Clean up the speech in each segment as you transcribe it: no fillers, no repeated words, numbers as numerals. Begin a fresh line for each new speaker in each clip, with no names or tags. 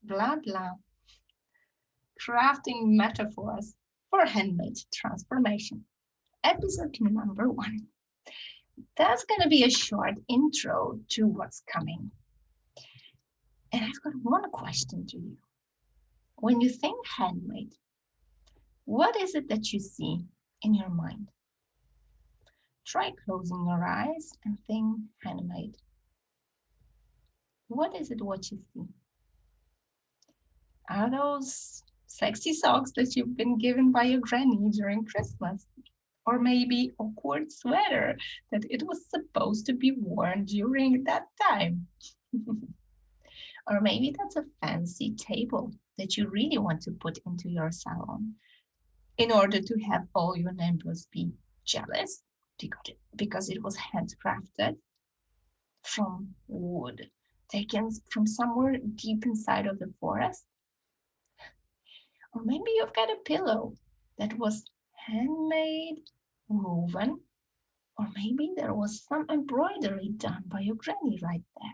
Blah, blah. Crafting metaphors for handmade transformation. Episode number 1. That's going to be a short intro to what's coming. And I've got one question to you. When you think handmade, what is it that you see in your mind? Try closing your eyes and think handmade. What is it what you see? Are those sexy socks that you've been given by your granny during Christmas? Or maybe awkward sweater that it was supposed to be worn during that time? Or maybe that's a fancy table that you really want to put into your salon in order to have all your neighbors be jealous because it was handcrafted from wood taken from somewhere deep inside of the forest. Or maybe you've got a pillow that was handmade, woven, or maybe there was some embroidery done by your granny right there.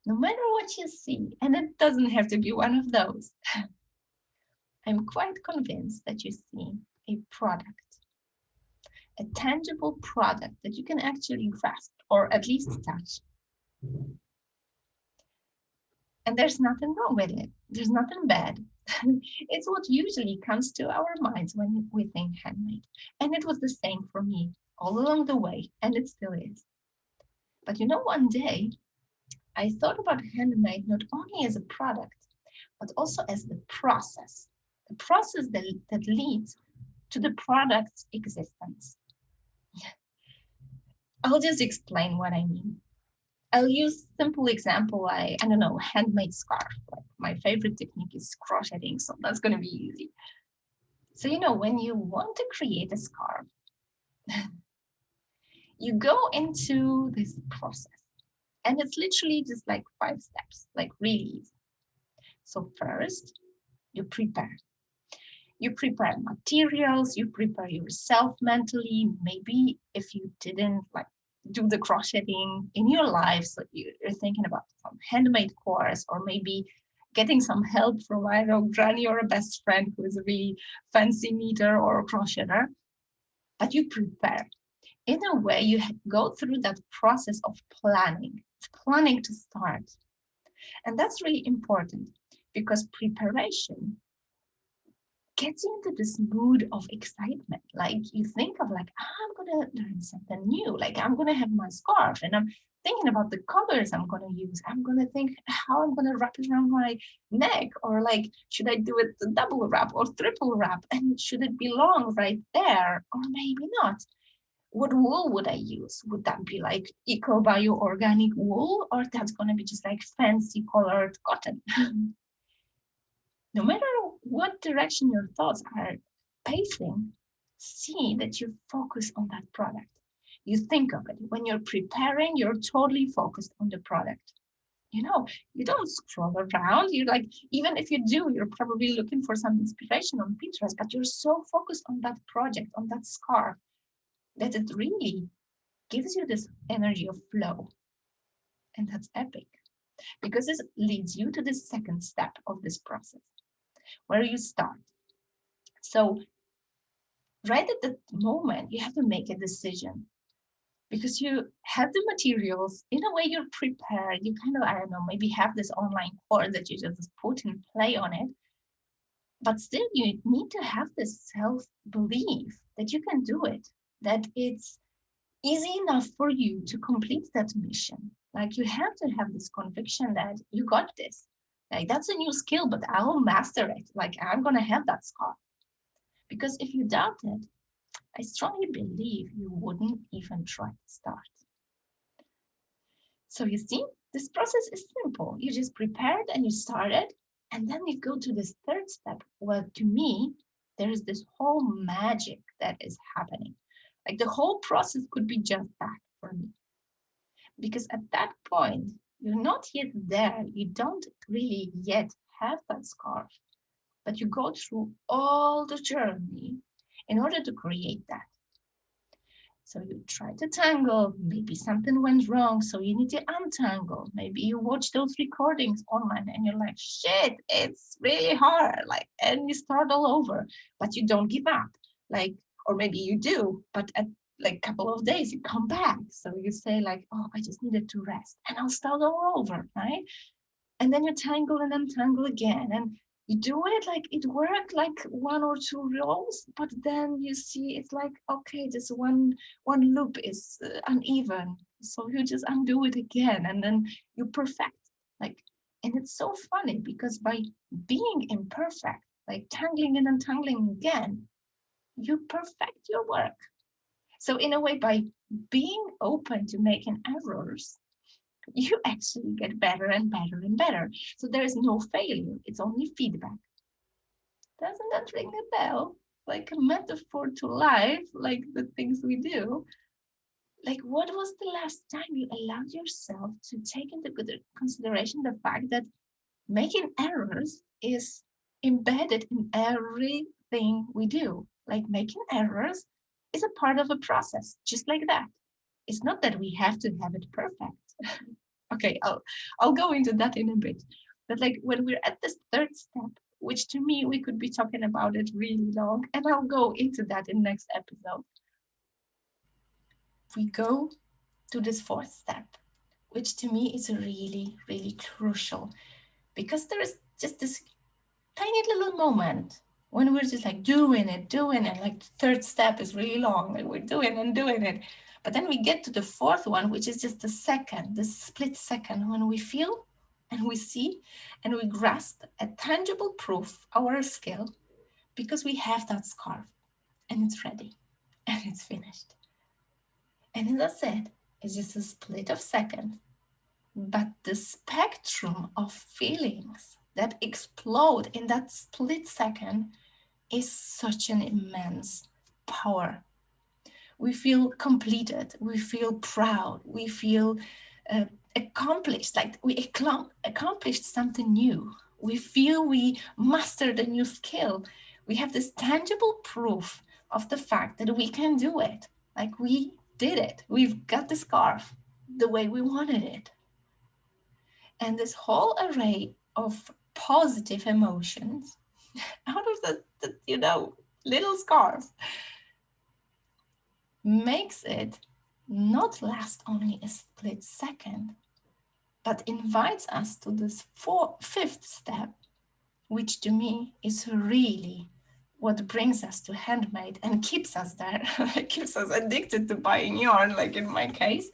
No matter what you see, and it doesn't have to be one of those, I'm quite convinced that you see a product, a tangible product that you can actually grasp or at least touch. And there's nothing wrong with it. There's nothing bad. It's what usually comes to our minds when we think handmade. And it was the same for me all along the way, and it still is. But one day I thought about handmade not only as a product, but also as the process that leads to the product's existence. I'll just explain what I mean. I'll use simple example. I don't know, handmade scarf. Like my favorite technique is crocheting, so that's going to be easy. So when you want to create a scarf, you go into this process, and it's literally just like 5 steps, like really easy. So first, you prepare. You prepare materials. You prepare yourself mentally. Maybe if you didn't do the crocheting in your life, so you're thinking about some handmade course, or maybe getting some help from either granny or a best friend who is a really fancy knitter or a crocheter. But you prepare. In a way, you go through that process of planning to start. And that's really important because preparation gets into this mood of excitement. Like you think of I'm going to learn something new. Like I'm going to have my scarf and I'm thinking about the colors I'm going to use. I'm going to think how I'm going to wrap it around my neck, or should I do it double wrap or triple wrap? And should it belong right there? Or maybe not. What wool would I use? Would that be eco bio organic wool, or that's going to be just fancy colored cotton? No matter what direction your thoughts are pacing, see that you focus on that product. You think of it. When you're preparing, you're totally focused on the product. You don't scroll around. You're even if you do, you're probably looking for some inspiration on Pinterest, but you're so focused on that project, on that scarf, that it really gives you this energy of flow. And that's epic because this leads you to the second step of this process, where you start. So right at the moment, you have to make a decision because you have the materials. In a way, you're prepared. You kind of, I don't know, maybe have this online course that you just put and play on it. But still, you need to have this self-belief that you can do it, that it's easy enough for you to complete that mission. You have to have this conviction that you got this. That's a new skill, but I'll master it. I'm going to have that scarf. Because if you doubt it, I strongly believe you wouldn't even try to start. So you see, this process is simple. You just prepared and you started, and then you go to this third step. Well, to me, there is this whole magic that is happening. The whole process could be just that for me. Because at that point, you're not yet there. You don't really yet have that scarf, but you go through all the journey in order to create that. So you try to tangle, maybe something went wrong, so you need to untangle. Maybe you watch those recordings online and you're like, shit, it's really hard. Like, and you start all over, but you don't give up. Like, or maybe you do, but at like a couple of days you come back. So you say like, oh, I just needed to rest and I'll start all over, right? And then you tangle and untangle again. And you do it like it worked like one or two rows, but then you see it's like, okay, this one loop is uneven. So you just undo it again and then you perfect. Like, and it's so funny because by being imperfect, like tangling and untangling again, you perfect your work. So in a way, by being open to making errors, you actually get better and better and better. So there is no failure, it's only feedback. Doesn't that ring a bell? Like a metaphor to life, like the things we do. Like, what was the last time you allowed yourself to take into consideration the fact that making errors is embedded in everything we do? Like, making errors is a part of a process, just like that. It's not that we have to have it perfect. Okay, I'll go into that in a bit. But like when we're at this third step, which to me we could be talking about it really long, and I'll go into that in next episode. We go to this fourth step, which to me is really, really crucial because there is just this tiny little moment when we're just like doing it, like the third step is really long and we're doing it. But then we get to the fourth one, which is just the second, the split second when we feel and we see and we grasp a tangible proof of our skill because we have that scarf and it's ready and it's finished. And as I said, it's just a split of seconds, but the spectrum of feelings that explode in that split second is such an immense power. We feel completed, we feel proud, we feel accomplished, like we accomplished something new. We feel we mastered a new skill. We have this tangible proof of the fact that we can do it. Like we did it. We've got the scarf the way we wanted it. And this whole array of positive emotions out of the little scarf makes it not last only a split second, but invites us to this fifth step, which to me is really what brings us to handmade and keeps us there, keeps us addicted to buying yarn, like in my case,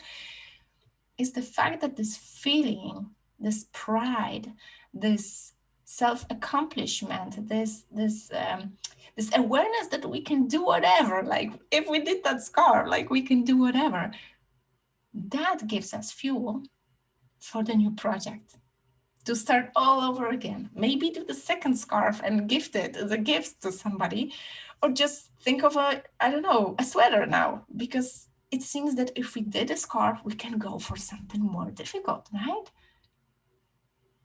is the fact that this feeling, this pride, this self-accomplishment, this awareness that we can do whatever, like if we did that scarf, like we can do whatever, that gives us fuel for the new project to start all over again. Maybe do the second scarf and gift it as a gift to somebody, or just think of a sweater now, because it seems that if we did a scarf, we can go for something more difficult, right?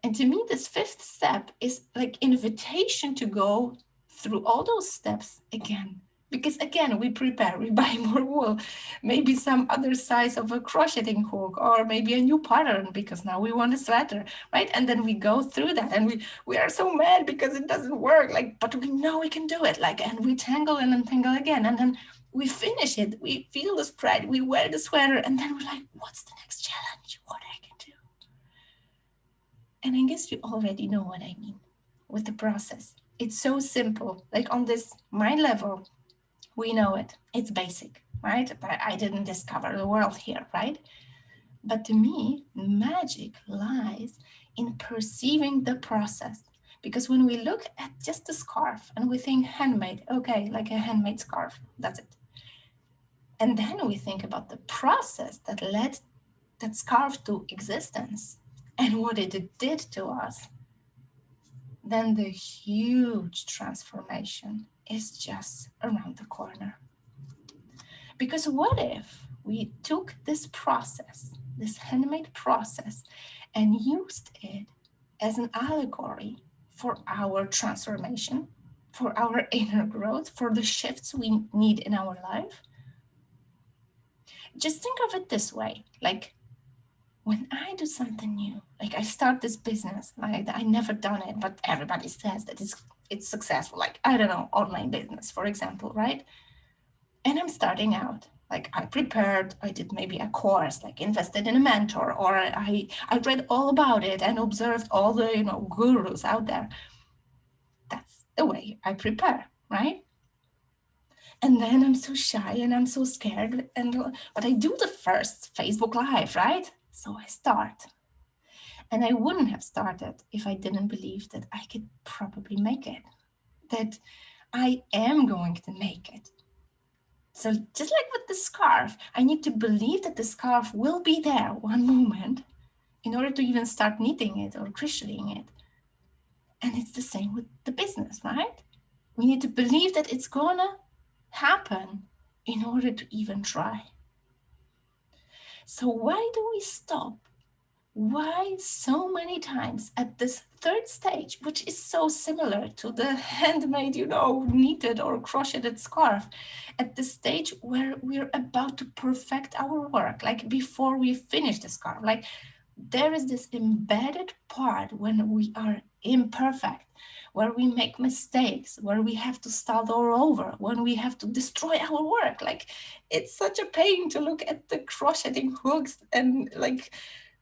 And to me, this fifth step is like invitation to go through all those steps again. Because again, we prepare, we buy more wool, maybe some other size of a crocheting hook, or maybe a new pattern because now we want a sweater, right? And then we go through that and we are so mad because it doesn't work, like, but we know we can do it, like, and we tangle and untangle again. And then we finish it, we feel this pride, we wear the sweater, and then we're like, what's the next challenge? What I can do? And I guess you already know what I mean with the process. It's so simple, like on this mind level, we know it. It's basic, right? But I didn't discover the world here, right? But to me, magic lies in perceiving the process. Because when we look at just the scarf and we think handmade, okay, like a handmade scarf, that's it. And then we think about the process that led that scarf to existence and what it did to us, then the huge transformation is just around the corner. Because what if we took this process, this handmade process, and used it as an allegory for our transformation, for our inner growth, for the shifts we need in our life? Just think of it this way, like when I do something new, like I start this business, like I never done it, but everybody says that it's successful. Like, I don't know, online business, for example, right? And I'm starting out. Like I prepared, I did maybe a course, like invested in a mentor, or I read all about it and observed all the, gurus out there. That's the way I prepare, right? And then I'm so shy and I'm so scared, but I do the first Facebook Live, right? So I start. And I wouldn't have started if I didn't believe that I could probably make it, that I am going to make it. So just like with the scarf, I need to believe that the scarf will be there one moment in order to even start knitting it or crocheting it. And it's the same with the business, right? We need to believe that it's gonna happen in order to even try. So why do we stop? Why so many times at this third stage, which is so similar to the handmade, knitted or crocheted scarf, at the stage where we're about to perfect our work, like before we finish the scarf, like there is this embedded part when we are imperfect, where we make mistakes, where we have to start all over, when we have to destroy our work. Like it's such a pain to look at the crocheting hooks and like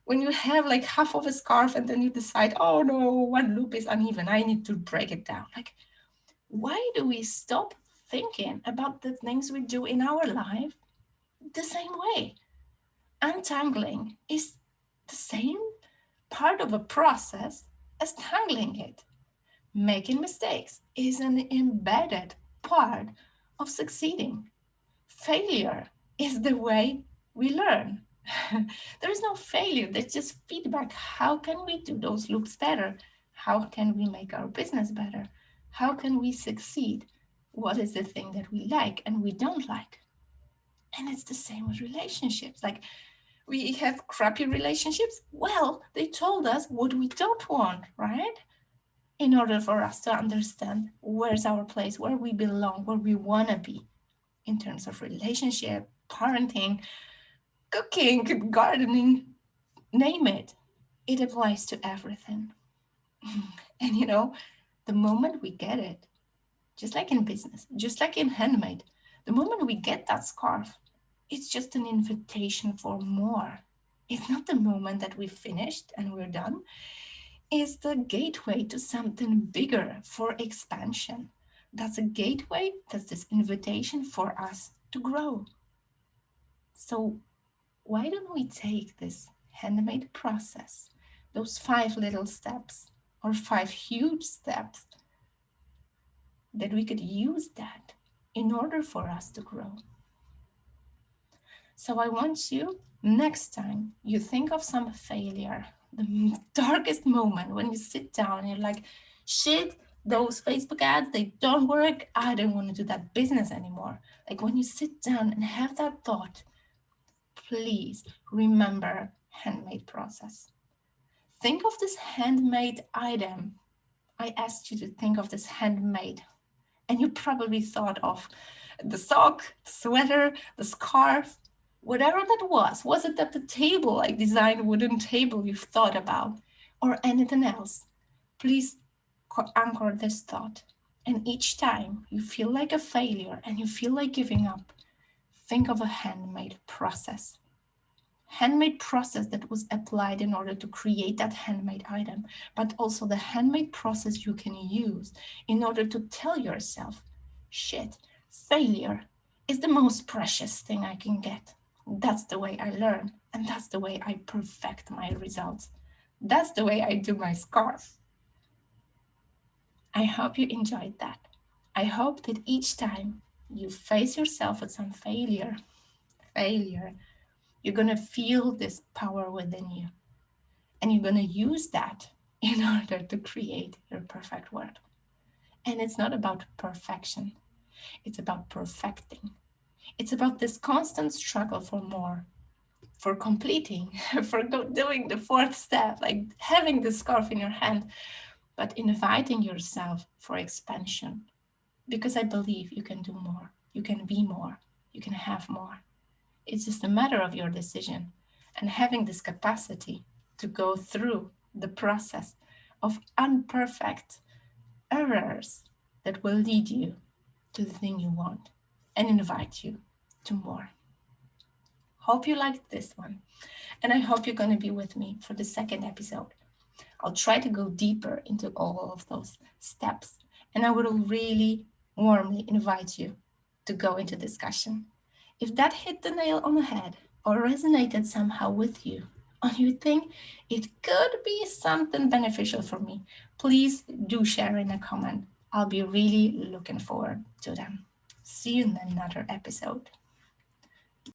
when you have like half of a scarf and then you decide, oh no, one loop is uneven, I need to break it down. Like, why do we stop thinking about the things we do in our life the same way? Untangling is the same part of a process as tangling it. Making mistakes is an embedded part of succeeding. Failure is the way we learn. There is no failure, there's just feedback. How can we do those loops better? How can we make our business better? How can we succeed? What is the thing that we like and we don't like? And it's the same with relationships. Like we have crappy relationships. Well, they told us what we don't want, right? In order for us to understand where's our place, where we belong, where we want to be in terms of relationship, parenting, cooking, gardening, name it. It applies to everything. And the moment we get it, just like in business, just like in handmade, the moment we get that scarf, it's just an invitation for more. It's not the moment that we've finished and we're done. It's the gateway to something bigger, for expansion. That's a gateway, that's this invitation for us to grow. So why don't we take this handmade process, those 5 little steps or 5 huge steps, that we could use that in order for us to grow? So I want you, next time you think of some failure, the darkest moment when you sit down and you're like, shit, those Facebook ads, they don't work. I don't want to do that business anymore. Like when you sit down and have that thought, please remember handmade process. Think of this handmade item. I asked you to think of this handmade, and you probably thought of the sock, the sweater, the scarf, whatever that was. Was it that the table, like design wooden table you thought about, or anything else? Please anchor this thought. And each time you feel like a failure and you feel like giving up, think of a handmade process. Handmade process that was applied in order to create that handmade item, but also the handmade process you can use in order to tell yourself, shit, failure is the most precious thing I can get. That's the way I learn, and that's the way I perfect my results. That's the way I do my scarf. I hope you enjoyed that. I hope that each time you face yourself with some failure, you're going to feel this power within you. And you're going to use that in order to create your perfect world. And it's not about perfection. It's about perfecting. It's about this constant struggle for more, for completing, for doing the 4th step, like having the scarf in your hand, but inviting yourself for expansion. Because I believe you can do more. You can be more. You can have more. It's just a matter of your decision and having this capacity to go through the process of imperfect errors that will lead you to the thing you want and invite you to more. Hope you liked this one, and I hope you're going to be with me for the second episode. I'll try to go deeper into all of those steps, and I will really warmly invite you to go into discussion. If that hit the nail on the head or resonated somehow with you, or you think it could be something beneficial for me, please do share in a comment. I'll be really looking forward to them. See you in another episode.